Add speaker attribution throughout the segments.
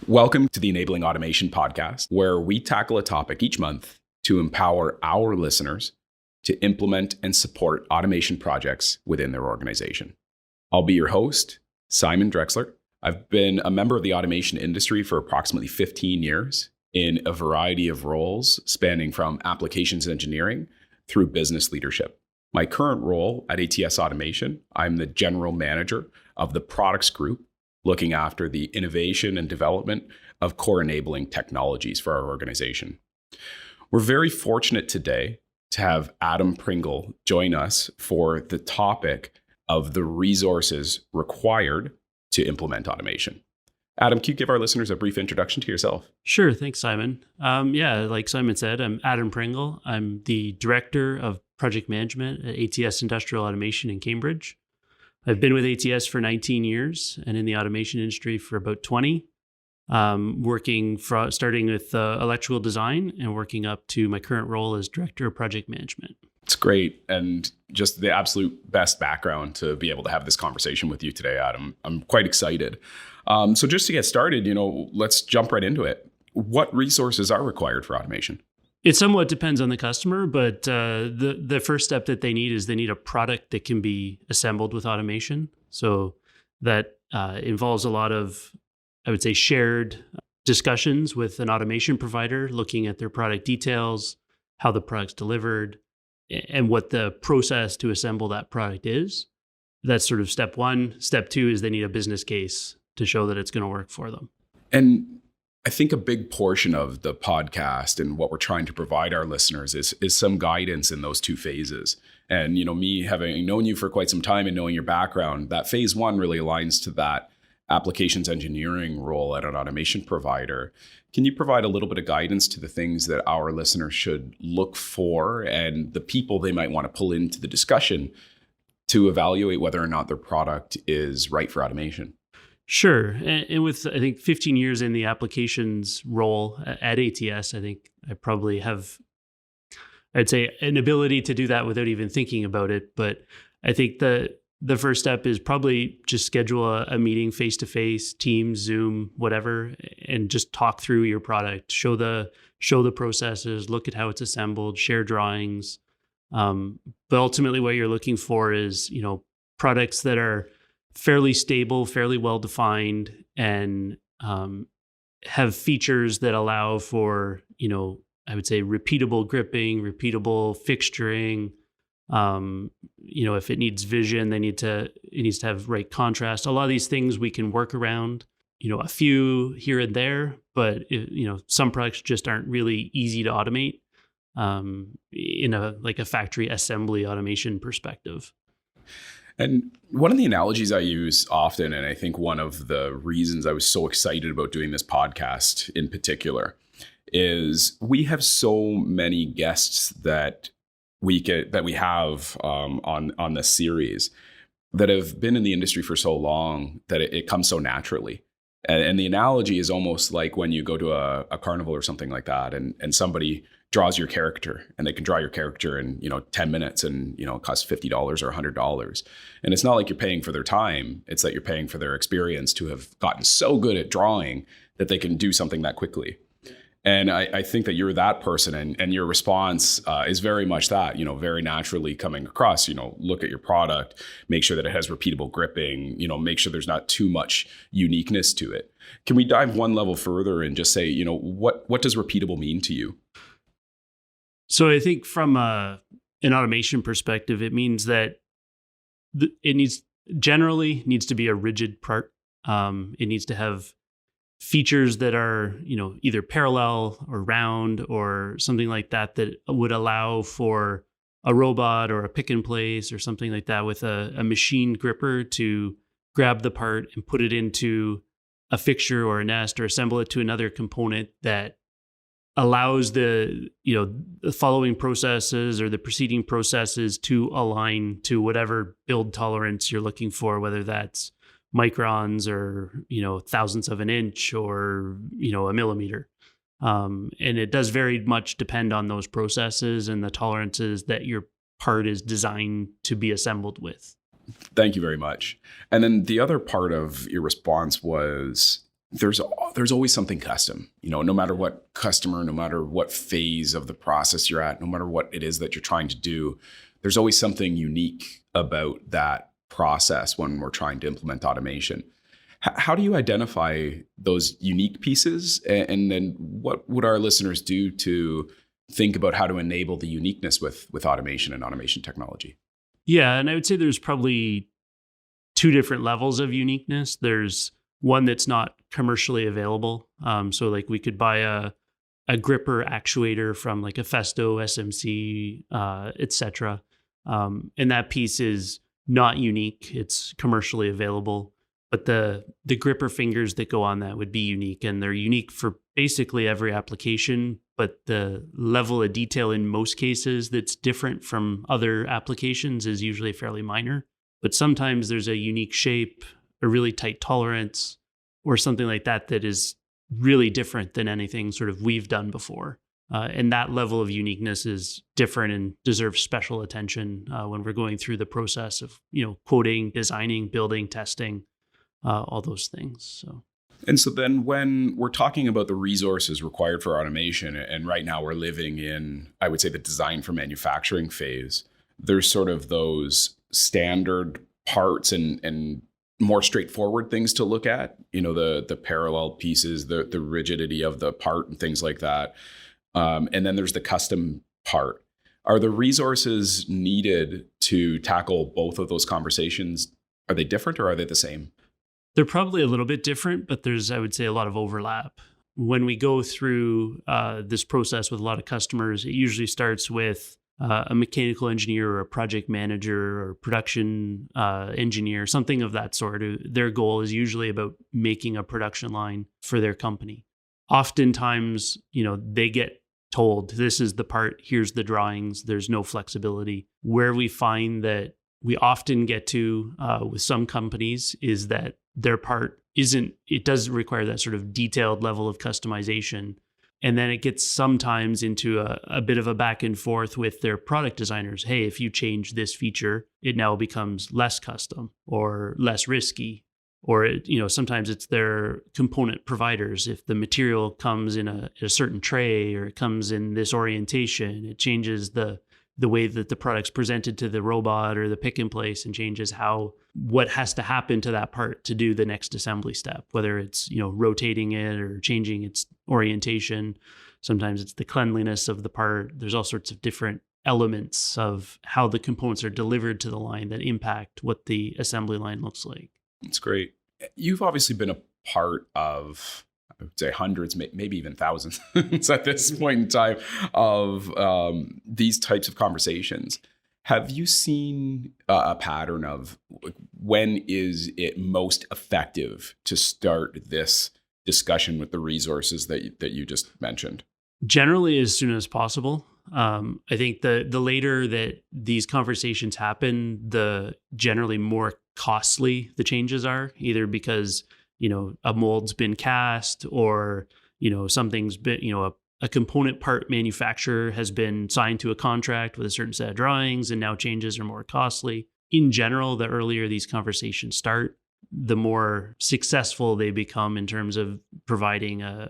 Speaker 1: Welcome to the Enabling Automation podcast, where we tackle a topic each month to empower our listeners to implement and support automation projects within their organization. I'll be your host, Simon Drexler. I've been a member of the automation industry for approximately 15 years in a variety of roles spanning from applications engineering through business leadership. My current role at ATS Automation, I'm the general manager of the products group, looking after the innovation and development of core enabling technologies for our organization. We're very fortunate today to have Adam Pringle join us for the topic of the resources required to implement automation. Adam, can you give our listeners a brief introduction to yourself?
Speaker 2: Sure. Thanks, Simon. Like Simon said, I'm Adam Pringle. I'm the Director of Project Management at ATS Industrial Automation in Cambridge. I've been with ATS for 19 years and in the automation industry for about 20, starting with electrical design and working up to my current role as Director of Project Management.
Speaker 1: It's great, and just the absolute best background to be able to have this conversation with you today, Adam. I'm quite excited. So just to get started, let's jump right into it. What resources are required for automation?
Speaker 2: It somewhat depends on the customer, but the first step that they need a product that can be assembled with automation. So that involves a lot of, I would say, shared discussions with an automation provider, looking at their product details, how the product's delivered, and what the process to assemble that product is. That's sort of step one. Step two is they need a business case to show that it's going to work for them.
Speaker 1: And I think a big portion of the podcast and what we're trying to provide our listeners is some guidance in those two phases. And, me having known you for quite some time and knowing your background, that phase one really aligns to that applications engineering role at an automation provider. Can you provide a little bit of guidance to the things that our listeners should look for and the people they might want to pull into the discussion to evaluate whether or not their product is right for automation?
Speaker 2: Sure. And with, I think, 15 years in the applications role at ATS, I think I probably have, I'd say, an ability to do that without even thinking about it. But I think the first step is probably just schedule a meeting face-to-face, Teams, Zoom, whatever, and just talk through your product, show the processes, look at how it's assembled, share drawings. But ultimately what you're looking for is, products that are fairly stable, fairly well-defined, and have features that allow for, I would say repeatable gripping, repeatable fixturing. If it needs vision, it needs to have right contrast. A lot of these things we can work around, a few here and there, but some products just aren't really easy to automate in a factory assembly automation perspective.
Speaker 1: And one of the analogies I use often, and I think one of the reasons I was so excited about doing this podcast in particular, is we have so many guests that we have on this series that have been in the industry for so long that it comes so naturally. And the analogy is almost like when you go to a carnival or something like that, and somebody draws your character, and they can draw your character in 10 minutes, and it costs $50 or $100. And it's not like you're paying for their time; it's that you're paying for their experience to have gotten so good at drawing that they can do something that quickly. And I think that you're that person, and your response is very much that, very naturally coming across, look at your product, make sure that it has repeatable gripping, make sure there's not too much uniqueness to it. Can we dive one level further and just say, what does repeatable mean to you?
Speaker 2: So I think from an automation perspective, it means that it generally needs to be a rigid part. It needs to have features that are, either parallel or round or something like that would allow for a robot or a pick and place or something like that with a machined gripper to grab the part and put it into a fixture or a nest or assemble it to another component that allows the following processes or the preceding processes to align to whatever build tolerance you're looking for, whether that's microns or, thousandths of an inch or, a millimeter. And it does very much depend on those processes and the tolerances that your part is designed to be assembled with.
Speaker 1: Thank you very much. And then the other part of your response was there's always something custom, no matter what customer, no matter what phase of the process you're at, no matter what it is that you're trying to do, there's always something unique about that process when we're trying to implement automation. How do you identify those unique pieces? And then what would our listeners do to think about how to enable the uniqueness with automation and automation technology?
Speaker 2: Yeah, and I would say there's probably two different levels of uniqueness. There's one that's not commercially available. So like we could buy a gripper actuator from like a Festo, SMC, etc. And that piece is not unique. It's commercially available. But the gripper fingers that go on that would be unique, and they're unique for basically every application. But the level of detail in most cases that's different from other applications is usually fairly minor. But sometimes there's a unique shape, a really tight tolerance, or something like that that is really different than anything sort of we've done before. And that level of uniqueness is different and deserves special attention when we're going through the process of quoting, designing, building, testing. All those things.
Speaker 1: And so then when we're talking about the resources required for automation, and right now we're living in, I would say, the design for manufacturing phase, there's sort of those standard parts and more straightforward things to look at, the parallel pieces, the rigidity of the part and things like that. And then there's the custom part. Are the resources needed to tackle both of those conversations? Are they different or are they the same?
Speaker 2: They're probably a little bit different, but there's, I would say, a lot of overlap. When we go through this process with a lot of customers, it usually starts with a mechanical engineer or a project manager or production engineer, something of that sort. Their goal is usually about making a production line for their company. Oftentimes, they get told, this is the part, here's the drawings, there's no flexibility. Where we find that we often get to with some companies is that their part it does require that sort of detailed level of customization. And then it gets sometimes into a bit of a back and forth with their product designers. Hey, if you change this feature, it now becomes less custom or less risky. Or, sometimes it's their component providers. If the material comes in a certain tray or it comes in this orientation, it changes the way that the product's presented to the robot or the pick and place, and changes what has to happen to that part to do the next assembly step, whether it's, rotating it or changing its orientation. Sometimes it's the cleanliness of the part. There's all sorts of different elements of how the components are delivered to the line that impact what the assembly line looks like.
Speaker 1: That's great. You've obviously been a part of, I would say, hundreds, maybe even thousands at this point in time of these types of conversations. Have you seen a pattern of when is it most effective to start this discussion with the resources that you just mentioned?
Speaker 2: Generally, as soon as possible. I think the later that these conversations happen, the generally more costly the changes are, either because a mold's been cast, or something's been a component part manufacturer has been signed to a contract with a certain set of drawings, and now changes are more costly. In general, the earlier these conversations start, the more successful they become in terms of providing a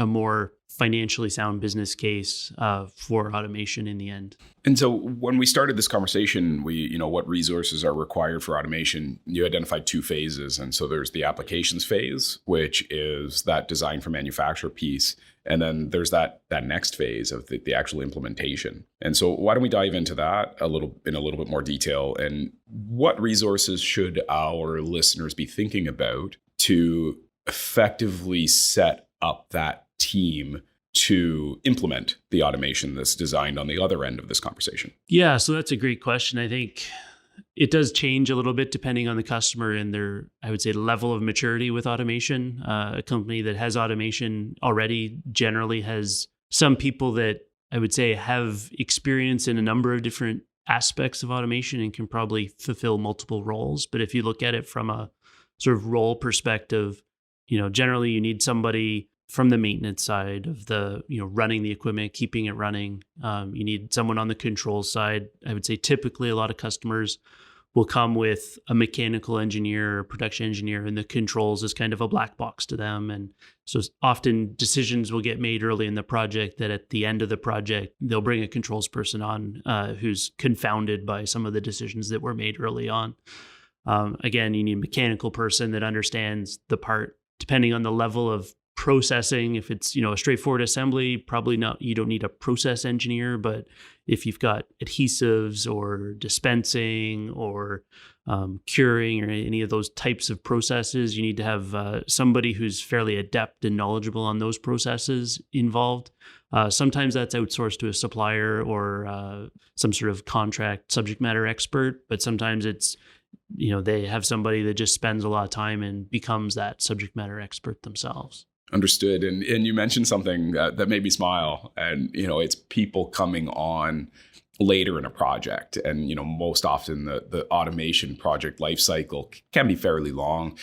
Speaker 2: more financially sound business case for automation in the end.
Speaker 1: And so when we started this conversation, what resources are required for automation, you identified two phases. And so there's the applications phase, which is that design for manufacture piece. And then there's that next phase of the actual implementation. And so why don't we dive into that in a little bit more detail, and what resources should our listeners be thinking about to effectively set up that team to implement the automation that's designed on the other end of this conversation?
Speaker 2: Yeah, so that's a great question. I think it does change a little bit depending on the customer and their, I would say, level of maturity with automation. A company that has automation already generally has some people that I would say have experience in a number of different aspects of automation and can probably fulfill multiple roles. But if you look at it from a sort of role perspective, generally you need somebody from the maintenance side of the, running the equipment, keeping it running. You need someone on the control side. I would say typically a lot of customers will come with a mechanical engineer or production engineer, and the controls is kind of a black box to them. And so often decisions will get made early in the project that at the end of the project, they'll bring a controls person on who's confounded by some of the decisions that were made early on. Again, you need a mechanical person that understands the part, depending on the level of processing. If it's, a straightforward assembly, probably not, you don't need a process engineer. But if you've got adhesives or dispensing or curing or any of those types of processes, you need to have somebody who's fairly adept and knowledgeable on those processes involved. Sometimes that's outsourced to a supplier or some sort of contract subject matter expert, but sometimes it's, they have somebody that just spends a lot of time and becomes that subject matter expert themselves.
Speaker 1: Understood. And you mentioned something that made me smile, and, it's people coming on later in a project. And, most often the automation project life cycle can be fairly long,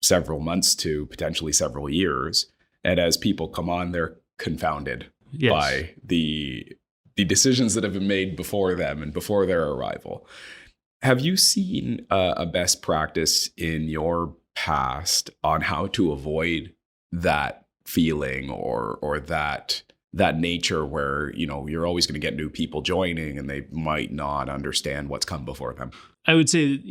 Speaker 1: several months to potentially several years. And as people come on, they're confounded by the decisions that have been made before them and before their arrival. Have you seen a best practice in your past on how to avoid that feeling or that nature where, you're always going to get new people joining and they might not understand what's come before them?
Speaker 2: I would say,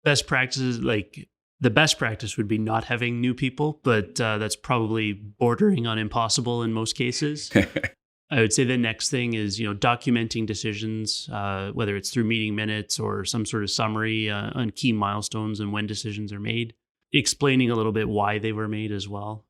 Speaker 2: best practices, like the best practice would be not having new people, but that's probably bordering on impossible in most cases. I would say the next thing is, documenting decisions, whether it's through meeting minutes or some sort of summary on key milestones and when decisions are made. Explaining a little bit why they were made as well.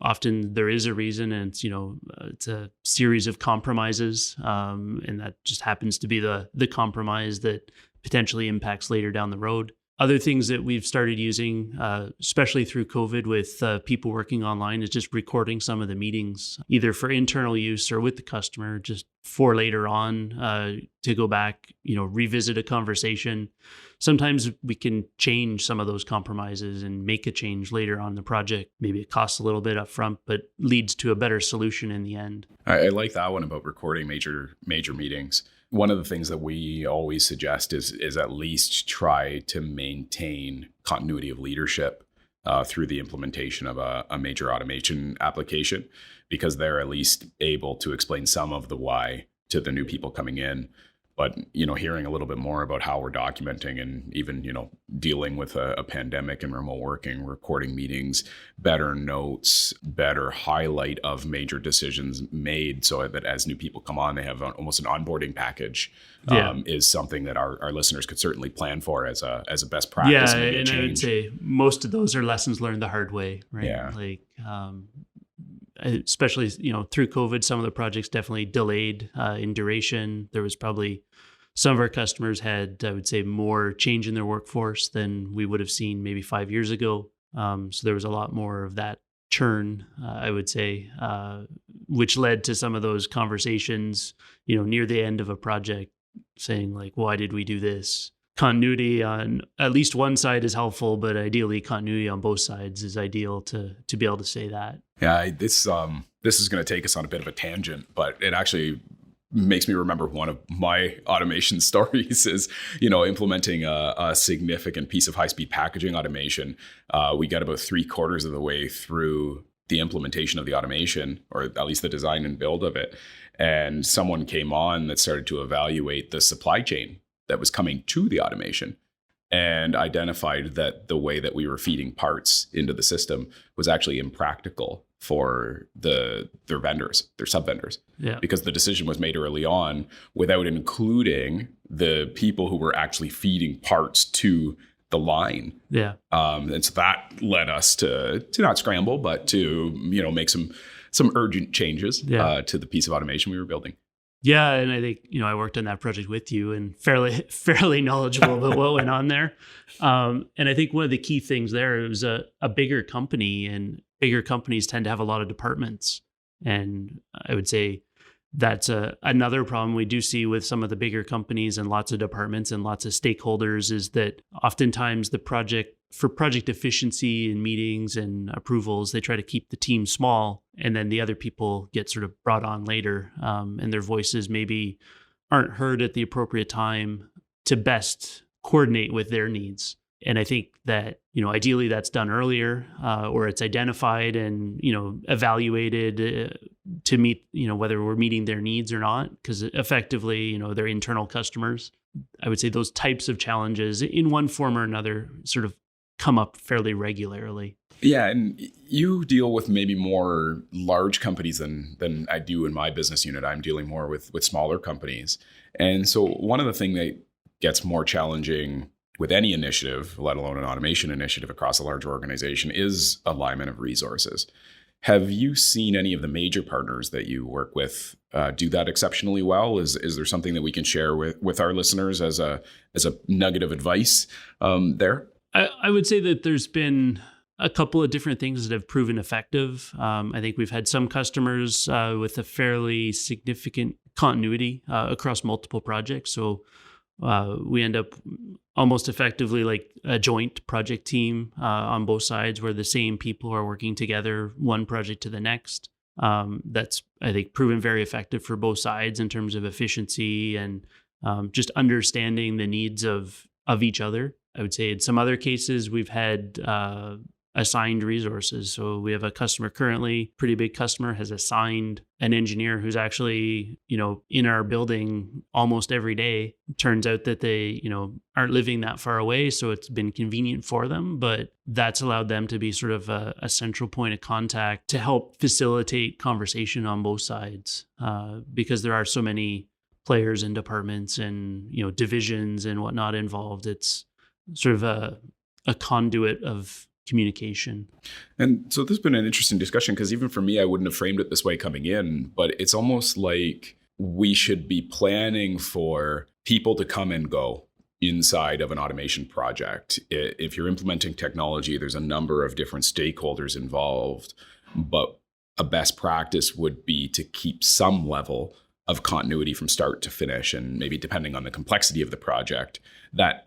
Speaker 2: Often there is a reason, and it's a series of compromises, and that just happens to be the compromise that potentially impacts later down the road. Other things that we've started using, especially through COVID with people working online, is just recording some of the meetings, either for internal use or with the customer, just for later on to go back, revisit a conversation. Sometimes we can change some of those compromises and make a change later on in the project. Maybe it costs a little bit up front, but leads to a better solution in the end.
Speaker 1: I like that one about recording major meetings. One of the things that we always suggest is at least try to maintain continuity of leadership through the implementation of a major automation application, because they're at least able to explain some of the why to the new people coming in. But, hearing a little bit more about how we're documenting and even, dealing with a pandemic and remote working, recording meetings, better notes, better highlight of major decisions made so that as new people come on, they have almost an onboarding package is something that our listeners could certainly plan for as a best practice.
Speaker 2: Yeah, and I would say most of those are lessons learned the hard way, right?
Speaker 1: Yeah.
Speaker 2: Like, especially, through COVID, some of the projects definitely delayed in duration. There was probably some of our customers had, I would say, more change in their workforce than we would have seen maybe 5 years ago. So there was a lot more of that churn, I would say, which led to some of those conversations, near the end of a project saying like, why did we do this? Continuity on at least one side is helpful, but ideally continuity on both sides is ideal to be able to say that.
Speaker 1: Yeah, this is going to take us on a bit of a tangent, but it actually makes me remember one of my automation stories is, implementing a significant piece of high-speed packaging automation. We got about 3/4 of the way through the implementation of the automation, or at least the design and build of it. And someone came on that started to evaluate the supply chain that was coming to the automation and identified that the way that we were feeding parts into the system was actually impractical for their vendors, their sub-vendors.
Speaker 2: Yeah.
Speaker 1: Because the decision was made early on without including the people who were actually feeding parts to the line.
Speaker 2: Yeah.
Speaker 1: And so that led us to not scramble, but to, make some urgent changes to the piece of automation we were building.
Speaker 2: Yeah, and I think, I worked on that project with you and fairly knowledgeable about what went on there. And I think one of the key things there, it was a bigger company, and bigger companies tend to have a lot of departments. And I would say that's another problem we do see with some of the bigger companies and lots of departments and lots of stakeholders, is that oftentimes for project efficiency and meetings and approvals, they try to keep the team small, and then the other people get sort of brought on later, and their voices maybe aren't heard at the appropriate time to best coordinate with their needs. And I think that, ideally that's done earlier, or it's identified and, evaluated to meet, whether we're meeting their needs or not, because effectively, they're internal customers. I would say those types of challenges in one form or another sort of come up fairly regularly.
Speaker 1: Yeah, and you deal with maybe more large companies than I do in my business unit. I'm dealing more with smaller companies. And so one of the things that gets more challenging with any initiative, let alone an automation initiative across a large organization, is alignment of resources. Have you seen any of the major partners that you work with do that exceptionally well? Is there something that we can share with our listeners as a nugget of advice there?
Speaker 2: I would say that there's been a couple of different things that have proven effective. I think we've had some customers with a fairly significant continuity across multiple projects. So we end up almost effectively like a joint project team on both sides, where the same people are working together, one project to the next. That's, I think, proven very effective for both sides in terms of efficiency and just understanding the needs of each other. I would say in some other cases, we've had assigned resources. So we have a customer currently, pretty big customer, has assigned an engineer who's actually, in our building almost every day. Turns out that they, aren't living that far away. So it's been convenient for them, but that's allowed them to be sort of a central point of contact to help facilitate conversation on both sides, because there are so many players and departments and, divisions and whatnot involved. It's sort of a conduit of communication.
Speaker 1: And so this has been an interesting discussion, because even for me, I wouldn't have framed it this way coming in, but it's almost like we should be planning for people to come and go inside of an automation project. If you're implementing technology, there's a number of different stakeholders involved, but a best practice would be to keep some level of continuity from start to finish. And maybe depending on the complexity of the project, that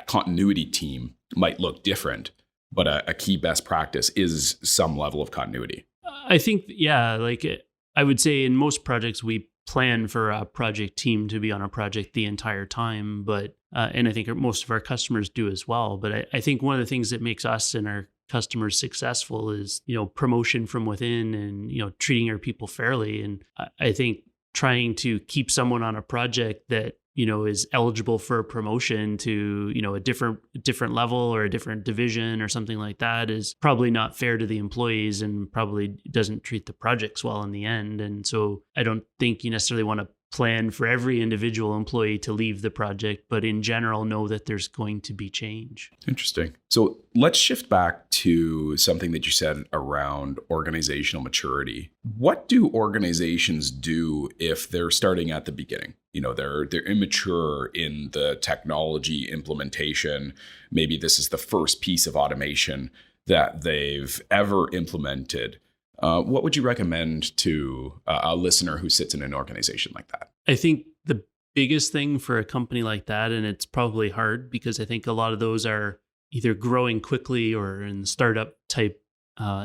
Speaker 1: continuity team might look different. But a key best practice is some level of continuity.
Speaker 2: I think, I would say in most projects, we plan for a project team to be on a project the entire time. But, and I think most of our customers do as well. But I think one of the things that makes us and our customers successful is, promotion from within and, treating our people fairly. And I think trying to keep someone on a project that, is eligible for a promotion to, a different level or a different division or something like that is probably not fair to the employees and probably doesn't treat the projects well in the end. And so I don't think you necessarily want to plan for every individual employee to leave the project, but in general, know that there's going to be change.
Speaker 1: Interesting. So let's shift back to something that you said around organizational maturity. What do organizations do if they're starting at the beginning? They're immature in the technology implementation. Maybe this is the first piece of automation that they've ever implemented. What would you recommend to a listener who sits in an organization like that?
Speaker 2: I think the biggest thing for a company like that, and it's probably hard because I think a lot of those are either growing quickly or in startup type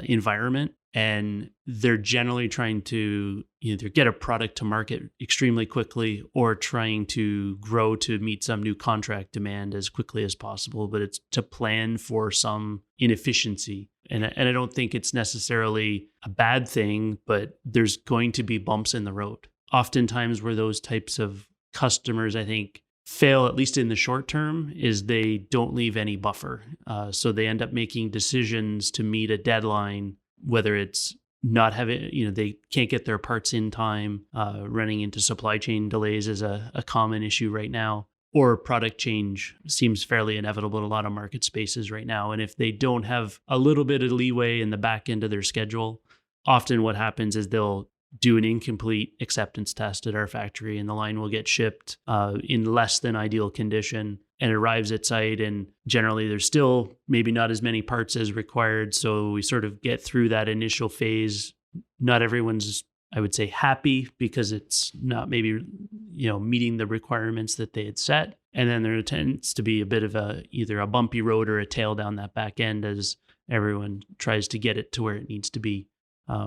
Speaker 2: environment, and they're generally trying to either get a product to market extremely quickly or trying to grow to meet some new contract demand as quickly as possible. But it's to plan for some inefficiency. And I don't think it's necessarily a bad thing, but there's going to be bumps in the road. Oftentimes where those types of customers, I think, fail, at least in the short term, is they don't leave any buffer. So they end up making decisions to meet a deadline, whether it's not having, they can't get their parts in time, running into supply chain delays is a common issue right now, or product change seems fairly inevitable in a lot of market spaces right now. And if they don't have a little bit of leeway in the back end of their schedule, often what happens is they'll do an incomplete acceptance test at our factory, and the line will get shipped in less than ideal condition and arrives at site. And generally there's still maybe not as many parts as required. So we sort of get through that initial phase. Not everyone's, I would say, happy because it's not maybe, meeting the requirements that they had set. And then there tends to be a bit of either a bumpy road or a tail down that back end as everyone tries to get it to where it needs to be,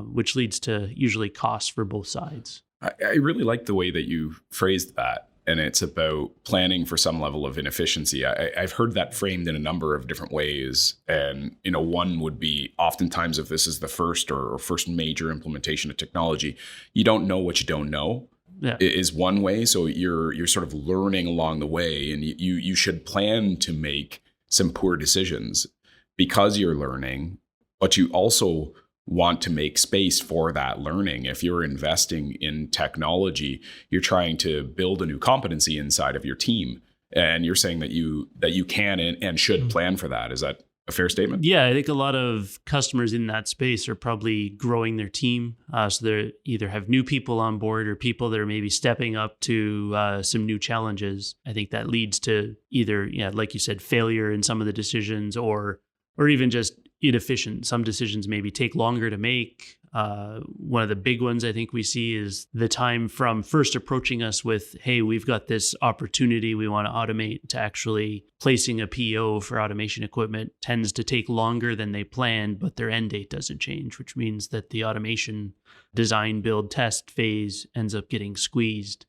Speaker 2: which leads to usually costs for both sides.
Speaker 1: I really like the way that you phrased that. and it's about planning for some level of inefficiency. I've heard that framed in a number of different ways. And, one would be oftentimes if this is the first or first major implementation of technology, you don't know what you don't know.
Speaker 2: Yeah.
Speaker 1: Is one way. So you're sort of learning along the way, and you should plan to make some poor decisions because you're learning, but you also want to make space for that learning. If you're investing in technology, you're trying to build a new competency inside of your team, and you're saying that you can and should plan for that. Is that a fair statement?
Speaker 2: Yeah, I think a lot of customers in that space are probably growing their team. So they either have new people on board or people that are maybe stepping up to some new challenges. I think that leads to either, like you said, failure in some of the decisions or even just inefficient. Some decisions maybe take longer to make. One of the big ones I think we see is the time from first approaching us with, hey, we've got this opportunity we want to automate, to actually placing a PO for automation equipment tends to take longer than they planned, but their end date doesn't change, which means that the automation design, build, test phase ends up getting squeezed.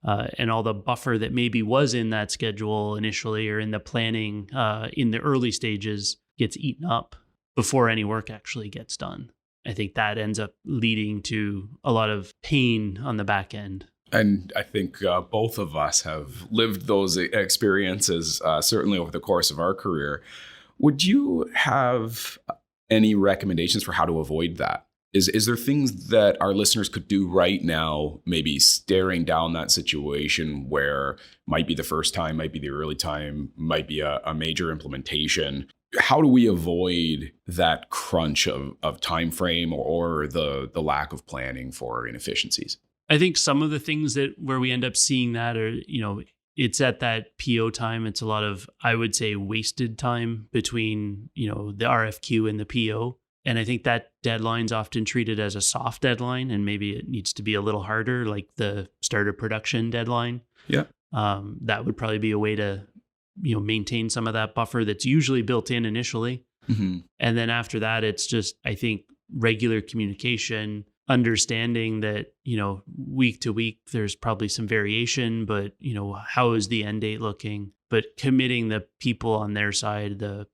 Speaker 2: And all the buffer that maybe was in that schedule initially or in the planning in the early stages gets eaten up before any work actually gets done. I think that ends up leading to a lot of pain on the back end.
Speaker 1: And I think both of us have lived those experiences, certainly over the course of our career. Would you have any recommendations for how to avoid that? Is there things that our listeners could do right now, maybe staring down that situation where might be the first time, might be the early time, might be a major implementation? How do we avoid that crunch of time frame or the lack of planning for inefficiencies?
Speaker 2: I think some of the things where we end up seeing that are, it's at that PO time. It's a lot of, I would say, wasted time between, the RFQ and the PO. And I think that deadline's often treated as a soft deadline, and maybe it needs to be a little harder, like the start of production deadline.
Speaker 1: Yeah.
Speaker 2: That would probably be a way to maintain some of that buffer that's usually built in initially.
Speaker 1: Mm-hmm.
Speaker 2: And then after that, it's just, I think, regular communication, understanding that, week to week, there's probably some variation, but, how is the end date looking? But committing the people on their side, the,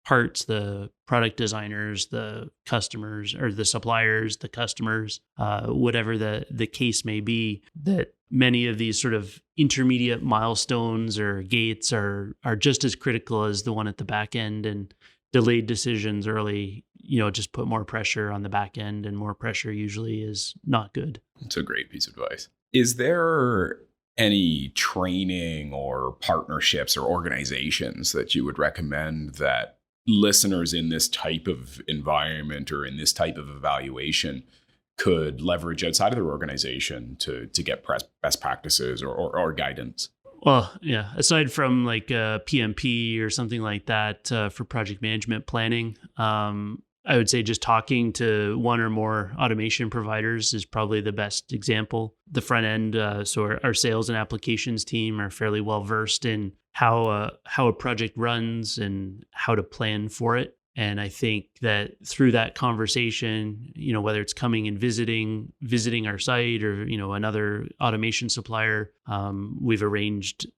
Speaker 2: parts, the product designers, the customers or the suppliers, the customers, whatever the case may be, that many of these sort of intermediate milestones or gates are just as critical as the one at the back end, and delayed decisions early, just put more pressure on the back end, and more pressure usually is not good.
Speaker 1: It's a great piece of advice. Is there any training or partnerships or organizations that you would recommend that listeners in this type of environment or in this type of evaluation could leverage outside of their organization to get best practices or guidance?
Speaker 2: Well, yeah, aside from like PMP or something like that for project management planning, I would say just talking to one or more automation providers is probably the best example. The front end, so our sales and applications team are fairly well versed in how a project runs and how to plan for it. And I think that through that conversation, whether it's coming and visiting our site or, another automation supplier, we've arranged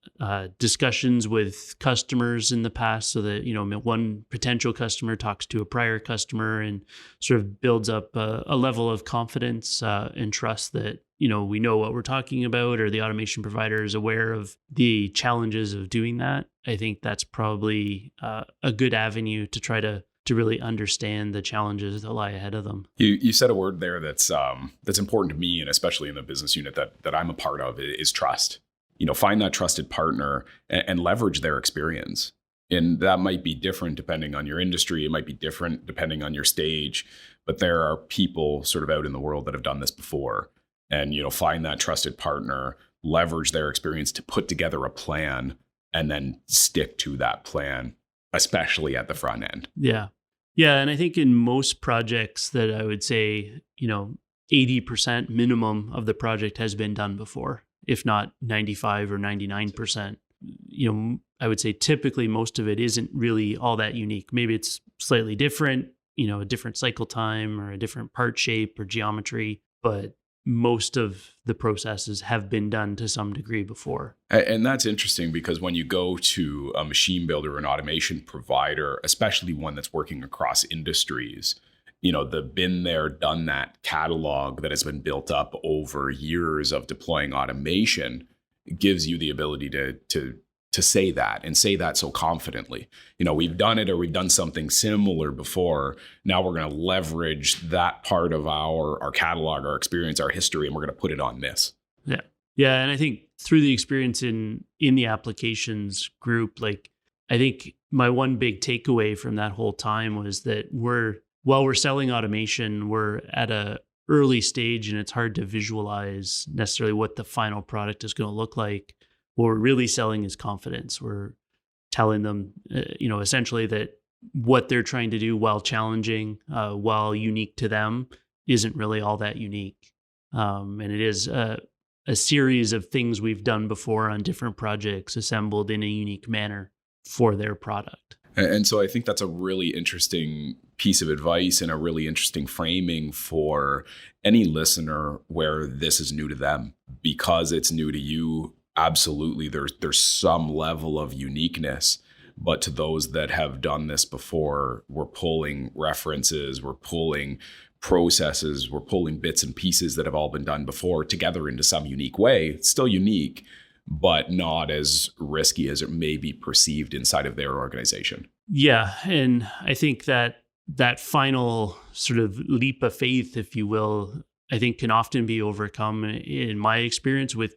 Speaker 2: discussions with customers in the past so that, one potential customer talks to a prior customer and sort of builds up a level of confidence and trust that, we know what we're talking about, or the automation provider is aware of the challenges of doing that. I think that's probably a good avenue to try to really understand the challenges that lie ahead of them.
Speaker 1: You said a word there that's important to me, and especially in the business unit that I'm a part of, is trust. Find that trusted partner and leverage their experience. And that might be different depending on your industry. It might be different depending on your stage. But there are people sort of out in the world that have done this before. And, find that trusted partner, leverage their experience to put together a plan, and then stick to that plan, especially at the front end.
Speaker 2: Yeah. Yeah. And I think in most projects that I would say, 80% minimum of the project has been done before, if not 95 or 99%. I would say typically most of it isn't really all that unique. Maybe it's slightly different, a different cycle time or a different part shape or geometry, but most of the processes have been done to some degree before.
Speaker 1: And that's interesting because when you go to a machine builder, an automation provider, especially one that's working across industries, the been there, done that catalog that has been built up over years of deploying automation gives you the ability to say that and say that so confidently. We've done it or we've done something similar before. Now we're going to leverage that part of our catalog, our experience, our history, and we're going to put it on this.
Speaker 2: Yeah. Yeah. And I think through the experience in the applications group, I think my one big takeaway from that whole time was that while we're selling automation, we're at a early stage and it's hard to visualize necessarily what the final product is going to look like. What we're really selling is confidence. We're telling them, essentially that what they're trying to do, while challenging, while unique to them, isn't really all that unique. And it is a series of things we've done before on different projects assembled in a unique manner for their product.
Speaker 1: And so I think that's a really interesting piece of advice and a really interesting framing for any listener where this is new to them. Because it's new to you, absolutely, there's some level of uniqueness, but to those that have done this before, we're pulling references, we're pulling processes, we're pulling bits and pieces that have all been done before together into some unique way. It's still unique, but not as risky as it may be perceived inside of their organization.
Speaker 2: Yeah, and I think that final sort of leap of faith, if you will, I think can often be overcome in my experience with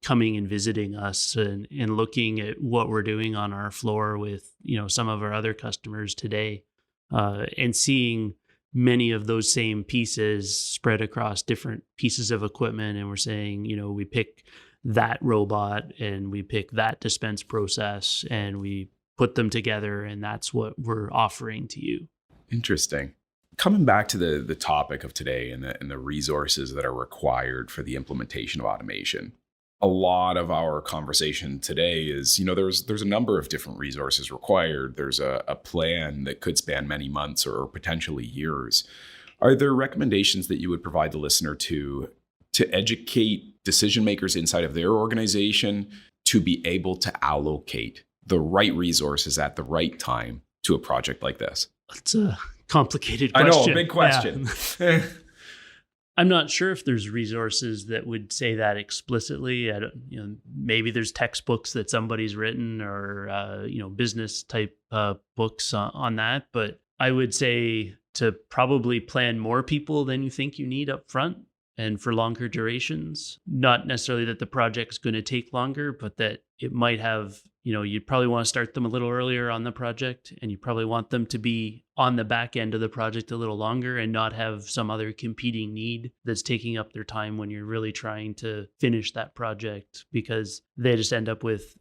Speaker 2: coming and visiting us and looking at what we're doing on our floor with, some of our other customers today, and seeing many of those same pieces spread across different pieces of equipment. And we're saying, we pick that robot and we pick that dispense process and we put them together, and that's what we're offering to you.
Speaker 1: Interesting. Coming back to the topic of today and the resources that are required for the implementation of automation. A lot of our conversation today is, there's a number of different resources required. There's a plan that could span many months or potentially years. Are there recommendations that you would provide the listener to educate decision makers inside of their organization to be able to allocate the right resources at the right time to a project like this?
Speaker 2: It's a complicated question.
Speaker 1: I know, a big question.
Speaker 2: Yeah. I'm not sure if there's resources that would say that explicitly. Maybe there's textbooks that somebody's written or, business type books on that. But I would say to probably plan more people than you think you need up front and for longer durations. Not necessarily that the project's going to take longer, but that it might have, you'd probably want to start them a little earlier on the project, and you probably want them to be on the back end of the project a little longer and not have some other competing need that's taking up their time when you're really trying to finish that project, because they just end up with,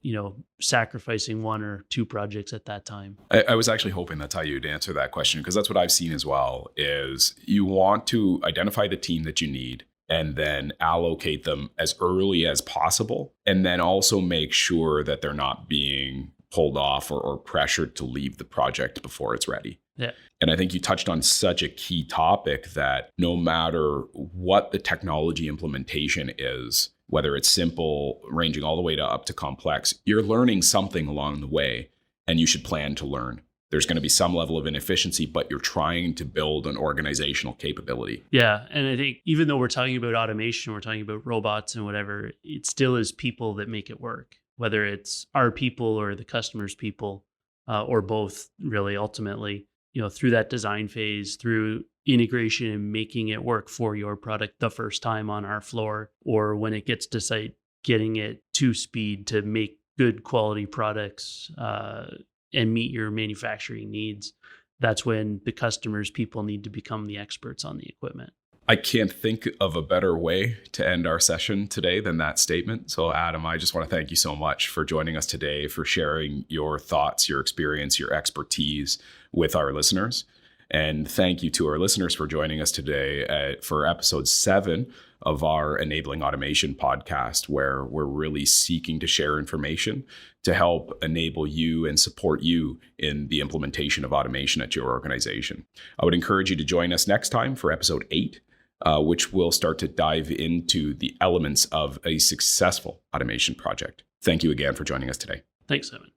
Speaker 2: sacrificing one or two projects at that time.
Speaker 1: I was actually hoping that's how you'd answer that question, because that's what I've seen as well, is you want to identify the team that you need and then allocate them as early as possible. And then also make sure that they're not being pulled off or pressured to leave the project before it's ready.
Speaker 2: Yeah.
Speaker 1: And I think you touched on such a key topic that no matter what the technology implementation is, whether it's simple, ranging all the way to up to complex, you're learning something along the way, and you should plan to learn. There's going to be some level of inefficiency, but you're trying to build an organizational capability.
Speaker 2: Yeah. And I think even though we're talking about automation, we're talking about robots and whatever, it still is people that make it work, whether it's our people or the customer's people, or both, really, ultimately, through that design phase, through integration and making it work for your product the first time on our floor, or when it gets to site, getting it to speed to make good quality products, and meet your manufacturing needs. That's when the customer's people need to become the experts on the equipment.
Speaker 1: I can't think of a better way to end our session today than that statement. So Adam, I just want to thank you so much for joining us today, for sharing your thoughts, your experience, your expertise with our listeners. And thank you to our listeners for joining us today for episode 7 of our Enabling Automation podcast, where we're really seeking to share information to help enable you and support you in the implementation of automation at your organization. I would encourage you to join us next time for episode 8 which will start to dive into the elements of a successful automation project. Thank you again for joining us today.
Speaker 2: Thanks, Simon.